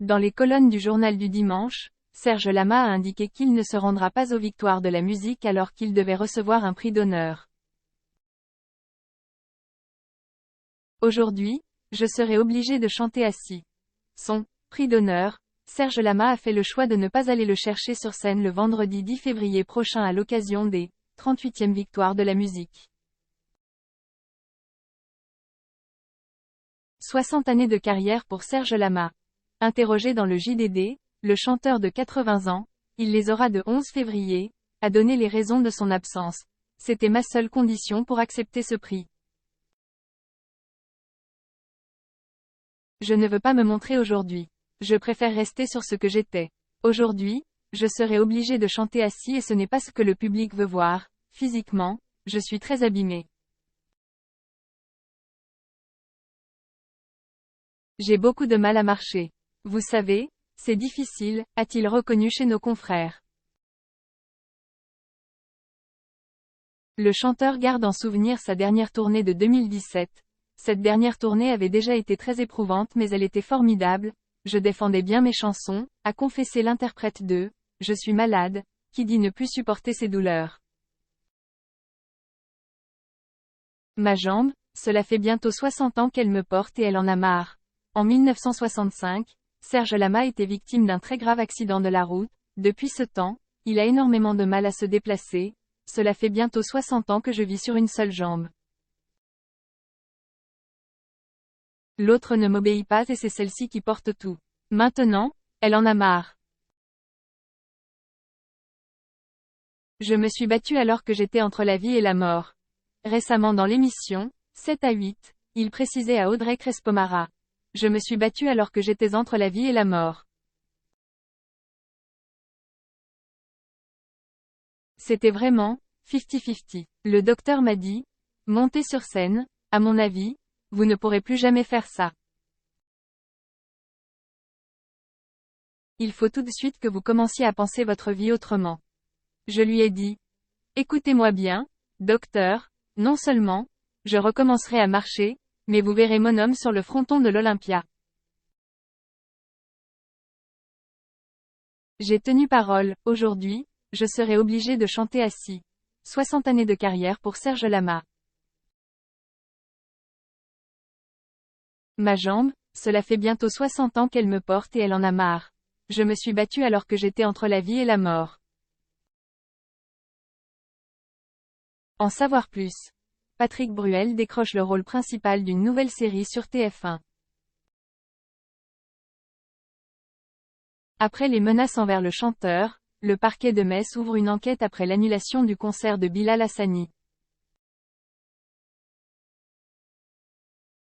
Dans les colonnes du journal du dimanche, Serge Lama a indiqué qu'il ne se rendra pas aux Victoires de la musique alors qu'il devait recevoir un prix d'honneur. Aujourd'hui, je serai obligé de chanter assis. Son prix d'honneur, Serge Lama a fait le choix de ne pas aller le chercher sur scène le vendredi 10 février prochain à l'occasion des 38e Victoires de la musique. 60 années de carrière pour Serge Lama. Interrogé dans le JDD, le chanteur de 80 ans, il les aura de 11 février, a donné les raisons de son absence. C'était ma seule condition pour accepter ce prix. Je ne veux pas me montrer aujourd'hui. Je préfère rester sur ce que j'étais. Aujourd'hui, je serai obligé de chanter assis et ce n'est pas ce que le public veut voir. Physiquement, je suis très abîmé. J'ai beaucoup de mal à marcher. Vous savez, c'est difficile, a-t-il reconnu chez nos confrères. Le chanteur garde en souvenir sa dernière tournée de 2017. Cette dernière tournée avait déjà été très éprouvante mais elle était formidable. Je défendais bien mes chansons, a confessé l'interprète de « Je suis malade », qui dit ne plus supporter ses douleurs. Ma jambe, cela fait bientôt 60 ans qu'elle me porte et elle en a marre. En 1965, Serge Lama était victime d'un très grave accident de la route. Depuis ce temps, il a énormément de mal à se déplacer. Cela fait bientôt 60 ans que je vis sur une seule jambe. L'autre ne m'obéit pas et c'est celle-ci qui porte tout. Maintenant, elle en a marre. Je me suis battu alors que j'étais entre la vie et la mort. Récemment dans l'émission, 7 à 8, il précisait à Audrey Crespo-Mara. Je me suis battu alors que j'étais entre la vie et la mort. C'était vraiment 50-50. Le docteur m'a dit, montez sur scène, à mon avis, vous ne pourrez plus jamais faire ça. Il faut tout de suite que vous commenciez à penser votre vie autrement. Je lui ai dit, écoutez-moi bien, docteur, non seulement, je recommencerai à marcher, mais vous verrez mon homme sur le fronton de l'Olympia. J'ai tenu parole, aujourd'hui, je serai obligé de chanter assis. 60 années de carrière pour Serge Lama. Ma jambe, cela fait bientôt 60 ans qu'elle me porte et elle en a marre. Je me suis battu alors que j'étais entre la vie et la mort. En savoir plus. Patrick Bruel décroche le rôle principal d'une nouvelle série sur TF1. Après les menaces envers le chanteur, le parquet de Metz ouvre une enquête après l'annulation du concert de Bilal Hassani.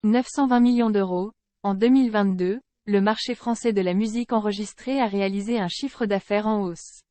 920 millions d'euros. En 2022, le marché français de la musique enregistrée a réalisé un chiffre d'affaires en hausse.